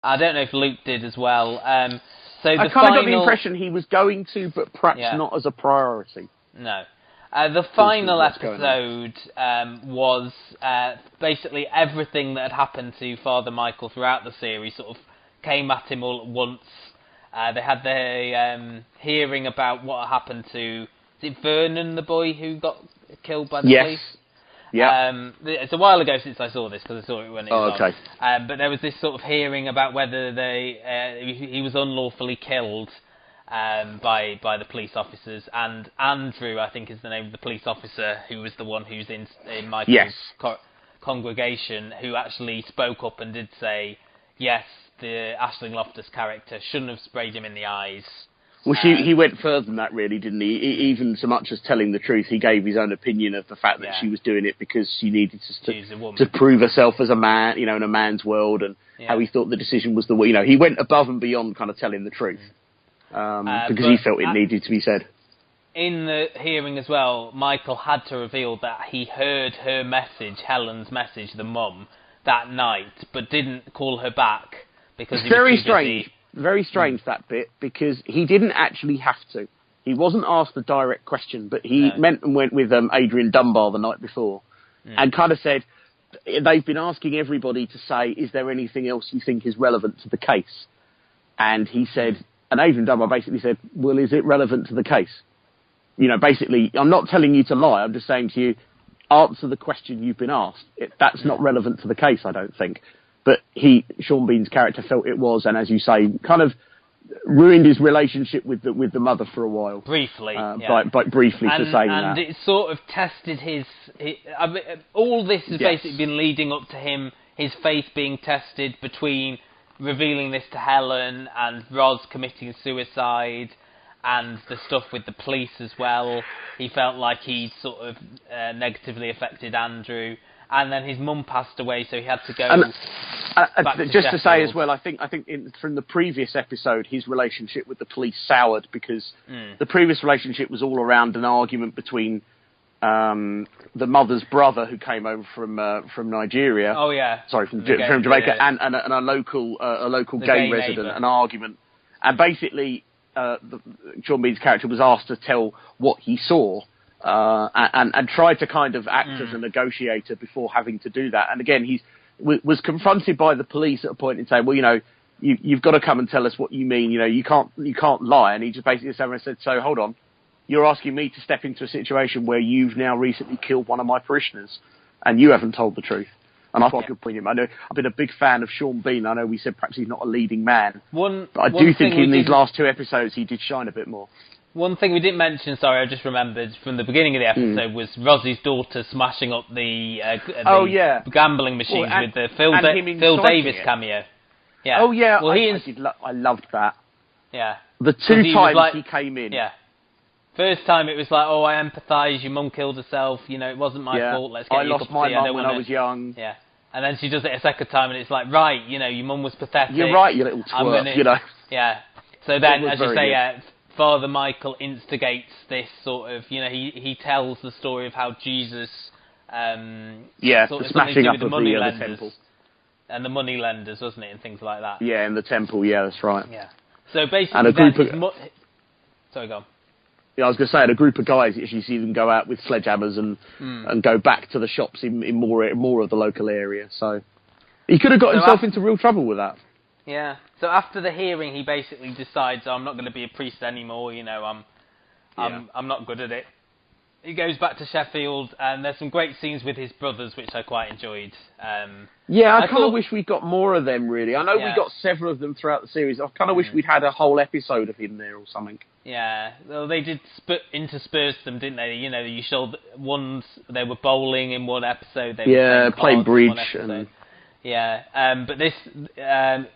I don't know if Luke did as well. So I the kind of got the final... impression he was going to, but perhaps not as a priority. No. The final episode was basically everything that had happened to Father Michael throughout the series sort of came at him all at once. They had the hearing about what happened to... Is it Vernon, the boy who got killed by the police? Yeah. It's a while ago since I saw this, because I saw it when it was okay. on. But there was this sort of hearing about whether he was unlawfully killed by the police officers, and Andrew, I think is the name of the police officer, who was the one who's in Michael's congregation, who actually spoke up and did say, yes, the Aisling Loftus character shouldn't have sprayed him in the eyes. Well, he went further than that, really, didn't he? Even so much as telling the truth, he gave his own opinion of the fact that she was doing it because she needed to prove herself as a man, in a man's world, and how he thought the decision was the way. He went above and beyond kind of telling the truth because he felt it needed to be said. In the hearing as well, Michael had to reveal that he heard her message, Helen's message, the mum, that night, but didn't call her back because it's very strange. Very strange, that bit, because he didn't actually have to. He wasn't asked a direct question, but he went with Adrian Dunbar the night before and kind of said, they've been asking everybody to say, is there anything else you think is relevant to the case? And he said, and Adrian Dunbar basically said, well, is it relevant to the case? Basically, I'm not telling you to lie, I'm just saying to you, answer the question you've been asked. That's not relevant to the case, I don't think. But Sean Bean's character felt it was, and as you say, kind of ruined his relationship with the mother for a while. Briefly, by briefly for saying that. And it sort of tested his I mean, all this has basically been leading up to his faith being tested between revealing this to Helen and Roz committing suicide and the stuff with the police as well. He felt like he'd sort of negatively affected Andrew. And then his mum passed away, so he had to go back to just Sheffield. To say as well, I think from the previous episode, his relationship with the police soured because the previous relationship was all around an argument between the mother's brother who came over from Nigeria. Oh yeah, sorry, from Jamaica, and a local gay resident, neighbour. An argument, and basically Sean Bean's character was asked to tell what he saw. And tried to kind of act as a negotiator before having to do that. And again, he was confronted by the police at a point and saying, well, you've got to come and tell us what you mean. You can't lie. And he just basically said, so hold on, you're asking me to step into a situation where you've now recently killed one of my parishioners and you haven't told the truth. And I thought I could point him. I know I've been a big fan of Sean Bean. I know we said perhaps he's not a leading man, but I do think in these last two episodes he did shine a bit more. One thing we didn't mention, sorry, I just remembered from the beginning of the episode, was Rosie's daughter smashing up the gambling machines with the Phil Davis cameo. Yeah. Oh yeah, well, I loved that. Yeah. The two times he came in. Yeah. First time it was like, oh, I empathise, your mum killed herself, it wasn't my fault, let's get you a cup of tea. I lost my mum when I was young. Yeah. And then she does it a second time and it's like, right, your mum was pathetic. You're right, you little twerp, Yeah. So then, as you say, Father Michael instigates this sort of, he tells the story of how Jesus, the smashing up of the temple. And the money lenders, wasn't it, and things like that. Yeah, in the temple, yeah, that's right. Yeah. So basically, and a group sorry, go on. Yeah, I was going to say, a group of guys, you see them go out with sledgehammers and go back to the shops in more of the local area. So he could have got himself into real trouble with that. Yeah. So after the hearing, he basically decides, I'm not going to be a priest anymore. I'm not good at it. He goes back to Sheffield, and there's some great scenes with his brothers, which I quite enjoyed. I kind of wish we got more of them, really. I know we got several of them throughout the series. I kind of wish we'd had a whole episode of him there or something. Yeah, well, they did intersperse them, didn't they? You showed ones, they were bowling in one episode. They were playing bridge. But this,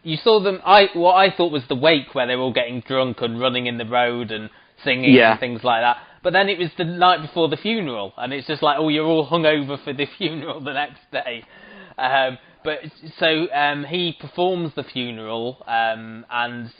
you saw them, what I thought was the wake where they were all getting drunk and running in the road and singing and things like that. But then it was the night before the funeral, and it's just like, oh, you're all hungover for the funeral the next day. He performs the funeral, and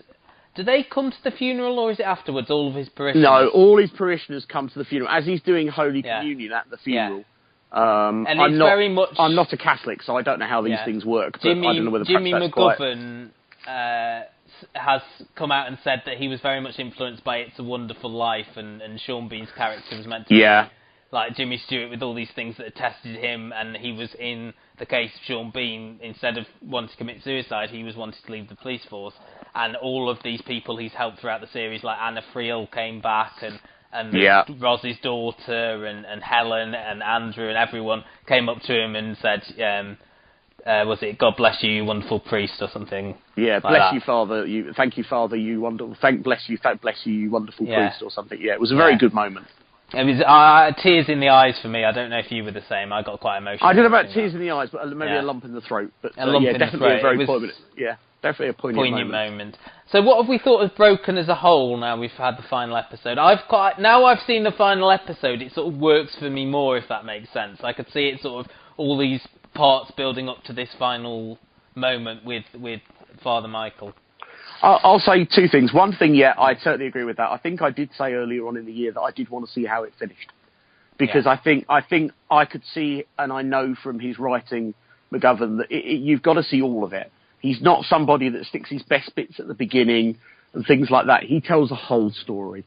do they come to the funeral, or is it afterwards, all of his parishioners? No, all his parishioners come to the funeral, as he's doing Holy Communion at the funeral. And I'm not a Catholic, so I don't know how these things work. But I don't know whether Jimmy McGovern has come out and said that he was very much influenced by It's a Wonderful Life, and Sean Bean's character was meant to be like Jimmy Stewart with all these things that had tested him, and he was, in the case of Sean Bean, instead of wanting to commit suicide, he was wanting to leave the police force. And all of these people he's helped throughout the series, like Anna Friel came back, and Rosie's daughter, and Helen, and Andrew, and everyone came up to him and said, was it "God bless you, you wonderful priest" or something? Yeah, like bless that. you, Father. Thank you, Father. You wonderful. Bless you, you wonderful priest, or something. Yeah, it was a very good moment. It was tears in the eyes for me. I don't know if you were the same. I got quite emotional. I don't know about tears in the eyes, but maybe a lump in the throat. But definitely a very poignant. Yeah, definitely a poignant moment. So, what have we thought of Broken as a whole? Now we've had the final episode. Now I've seen the final episode. It sort of works for me more, if that makes sense. I could see it sort of all these parts building up to this final moment with Father Michael. I'll say two things. One thing, I certainly agree with that. I think I did say earlier on in the year that I did want to see how it finished, because I think I could see, and I know from his writing, McGovern, that you've got to see all of it. He's not somebody that sticks his best bits at the beginning and things like that. He tells a whole story,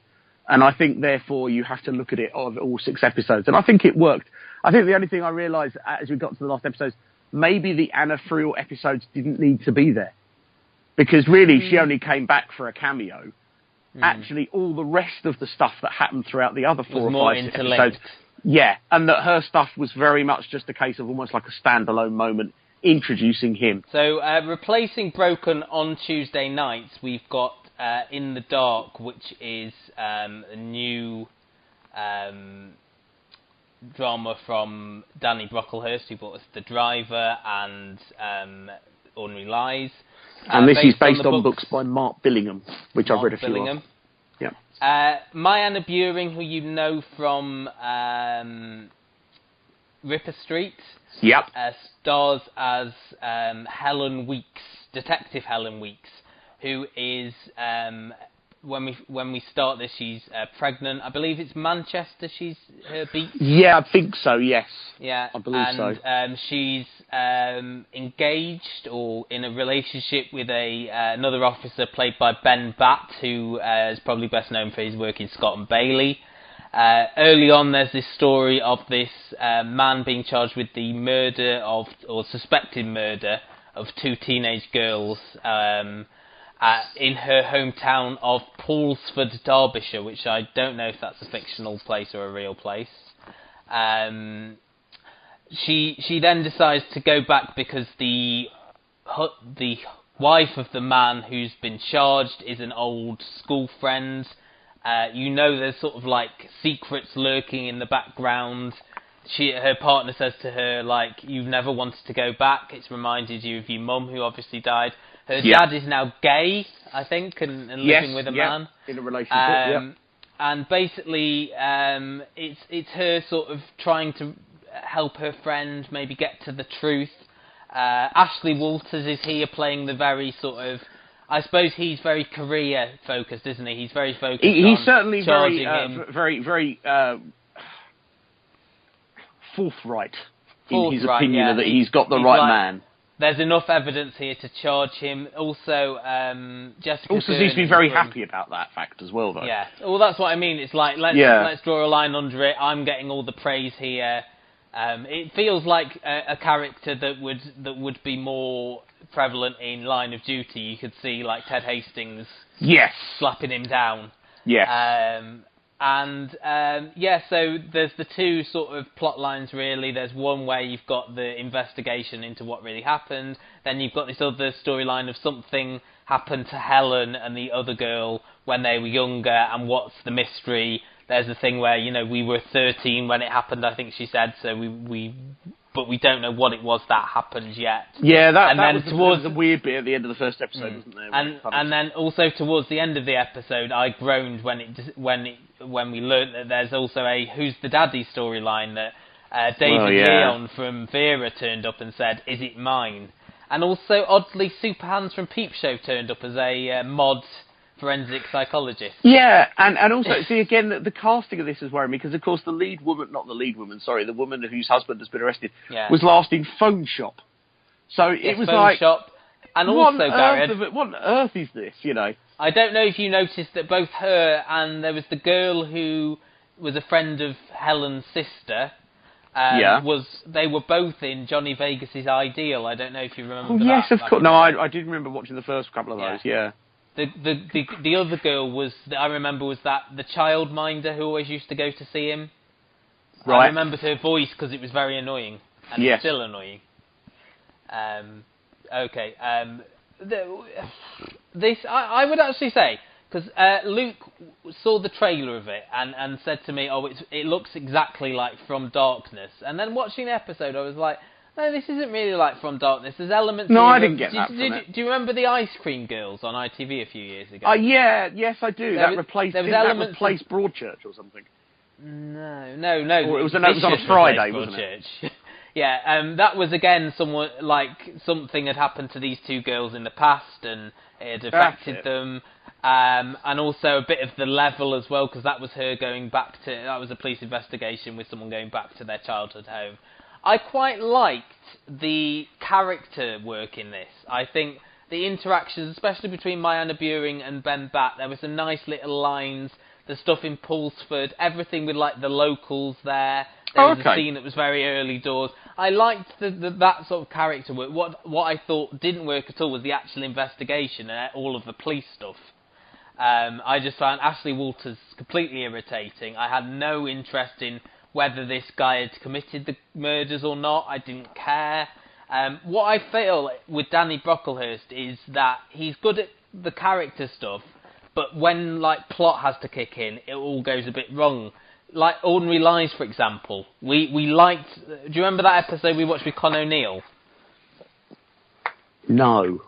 and I think therefore you have to look at it of all 6 episodes, and I think it worked. I think the only thing I realised as we got to the last episodes, maybe the Anna Friel episodes didn't need to be there. Because really, she only came back for a cameo. Actually, all the rest of the stuff that happened throughout the other 4 or 5 episodes, and that her stuff was very much just a case of almost like a standalone moment introducing him. So, replacing Broken on Tuesday nights, we've got In the Dark, which is a new drama from Danny Brocklehurst, who brought us The Driver and Ordinary Lies. And this is based on books by Mark Billingham, which I've read a few of. Yeah. Mayanna Buring, who you know from Ripper Street, stars as Helen Weeks, Detective Helen Weeks, who is, when we start this, she's pregnant. I believe it's Manchester she's her beat. Yeah, I think so, yes. Yeah, I believe so. And she's engaged or in a relationship with another officer played by Ben Batt, who is probably best known for his work in Scott and Bailey. Early on, there's this story of this man being charged with the murder of, or suspected murder of 2 teenage girls in her hometown of Paulsford, Derbyshire, which I don't know if that's a fictional place or a real place. She then decides to go back because the wife of the man who's been charged is an old school friend. There's sort of like secrets lurking in the background. Her partner says to her, like, you've never wanted to go back. It's reminded you of your mum, who obviously died. Her dad is now gay, I think, and living with a man. In a relationship, And basically, it's her sort of trying to help her friend maybe get to the truth. Ashley Walters is here playing the very sort of... I suppose he's very career-focused, isn't he? He's very focused on He's certainly very forthright in his opinion that he's got the right man. There's enough evidence here to charge him. Also, Jessica also seems to be very happy about that fact as well, though. Yeah. Well, that's what I mean. It's like, let's draw a line under it. I'm getting all the praise here. It feels like a character that would be more prevalent in Line of Duty. You could see like Ted Hastings slapping him down. So there's the two sort of plot lines really. There's one where you've got the investigation into what really happened, then you've got this other storyline of something happened to Helen and the other girl when they were younger, and what's the mystery. There's the thing where, we were 13 when it happened, I think she said, so but we don't know what it was that happened yet. Yeah, that was the weird bit at the end of the first episode, wasn't there? And then also towards the end of the episode, I groaned when we learnt that there's also a Who's the Daddy storyline that David Leon from Vera turned up and said, is it mine? And also, oddly, Super Hans from Peep Show turned up as a mod forensic psychologist. Yeah, and also, see, again, the casting of this is worrying me, because, of course, the woman whose husband has been arrested, was last in Phone Shop. So it was Phone Shop. And also, Gareth, what on earth is this, you know? I don't know if you noticed that both her and there was the girl who was a friend of Helen's sister. They were both in Johnny Vegas's Ideal. I don't know if you remember that. Yes, of course. No, I did remember watching the first couple of those, yeah. The other girl was the childminder who always used to go to see him. Right. I remembered her voice because it was very annoying. And it's still annoying. Okay. I would actually say, because Luke saw the trailer of it and said to me, it looks exactly like From Darkness. And then watching the episode, I was like, no, this isn't really like From Darkness. There's elements... No, I didn't get that from it. Do you remember the Ice Cream Girls on ITV a few years ago? Yes, I do. That replaced Broadchurch or something? No. Or it was on a Friday, wasn't it? Yeah, that was again somewhat like something had happened to these two girls in the past and it had affected them. And also a bit of the level as well, because that was her going back to... That was a police investigation with someone going back to their childhood home. I quite liked the character work in this. I think the interactions, especially between Mariana Buring and Ben Batt, there were some nice little lines, the stuff in Pulsford, everything with like the locals there. There was a scene that was very early doors. I liked that sort of character work. What I thought didn't work at all was the actual investigation and all of the police stuff. I just found Ashley Walters completely irritating. I had no interest in whether this guy had committed the murders or not. I didn't care. What I feel with Danny Brocklehurst is that he's good at the character stuff, but when like plot has to kick in, it all goes a bit wrong. Like Ordinary Lies, for example. We liked... Do you remember that episode we watched with Con O'Neill? No.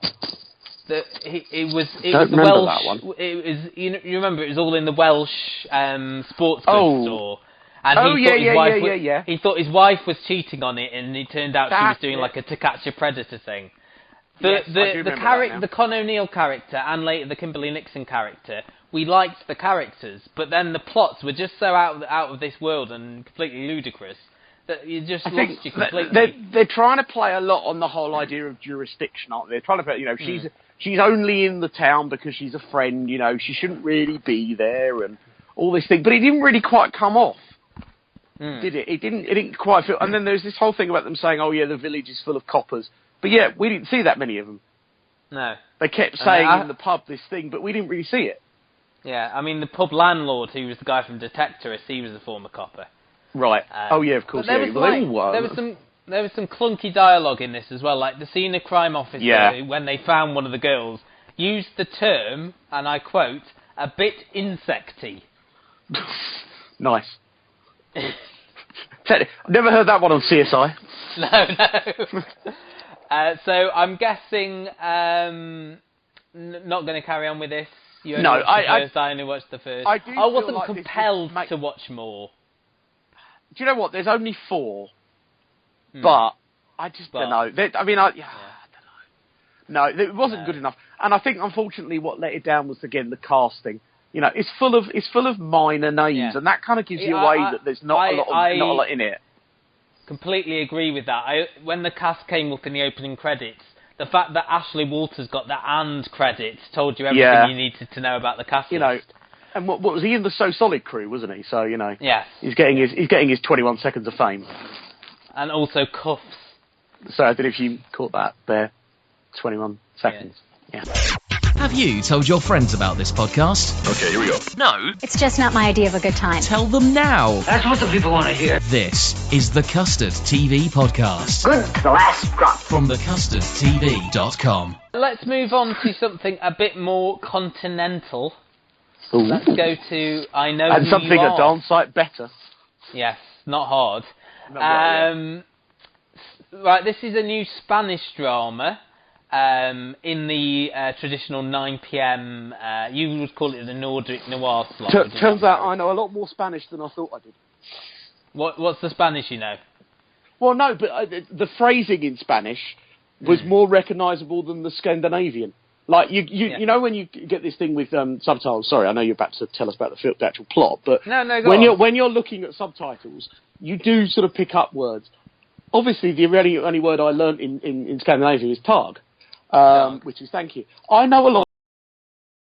It was the remember Welsh... That one. It was, you remember, it was all in the Welsh sports goods store. And he thought his wife was cheating on it, and it turned out she was doing like a To Catch a Predator thing. The Con O'Neill character and later the Kimberly Nixon character, we liked the characters, but then the plots were just so out of this world and completely ludicrous that you just lost you completely. They're trying to play a lot on the whole idea of jurisdiction, aren't they? They're trying to play, she's only in the town because she's a friend, she shouldn't really be there and all this thing, but it didn't really quite come off. Did it? It didn't quite feel... And then there's this whole thing about them saying, the village is full of coppers. But we didn't see that many of them. No. They kept saying in the pub this thing, but we didn't really see it. Yeah, I mean, the pub landlord, who was the guy from Detectorist, he was a former copper. Right. Of course, there was some clunky dialogue in this as well, like the senior crime officer, who, when they found one of the girls, used the term, and I quote, a bit insecty. Nice. I've never heard that one on CSI. No. So I'm guessing not going to carry on with this. You only watched I only watched the first. I wasn't like compelled to watch more. Do you know what? There's only 4, but I just don't know. I don't know. No, it wasn't good enough. And I think, unfortunately, what let it down was again the casting. It's full of minor names, and that kind of gives you away that there's not a lot in it. Completely agree with that. When the cast came up in the opening credits, the fact that Ashley Walters got the "and" credits told you everything you needed to know about the cast list. And what was he in the So Solid crew, wasn't he? So yes, he's getting his 21 seconds of fame, and also cuffs. So I don't know if you caught that there, 21 seconds. Yeah. Have you told your friends about this podcast? Okay, here we go. No? It's just not my idea of a good time. Tell them now. That's what the people want to hear. This is the Custard TV Podcast. Good to the last drop. From thecustardtv.com. Let's move on to something a bit more continental. Ooh. Let's go to I Know And Who something You Are. a darn sight better. Yes, not hard. Right, Right, this is a new Spanish drama. In the traditional 9 p.m. You would call it the Nordic noir slot. Turns out I know a lot more Spanish than I thought I did. What's the Spanish you know? Well, no, but the phrasing in Spanish was more recognisable than the Scandinavian. Like, you know when you get this thing with subtitles... Sorry, I know you're about to tell us about the actual plot, but no, when you're looking at subtitles, you do sort of pick up words. Obviously, the only word I learnt in Scandinavia is tag. which is thank you. I know a lot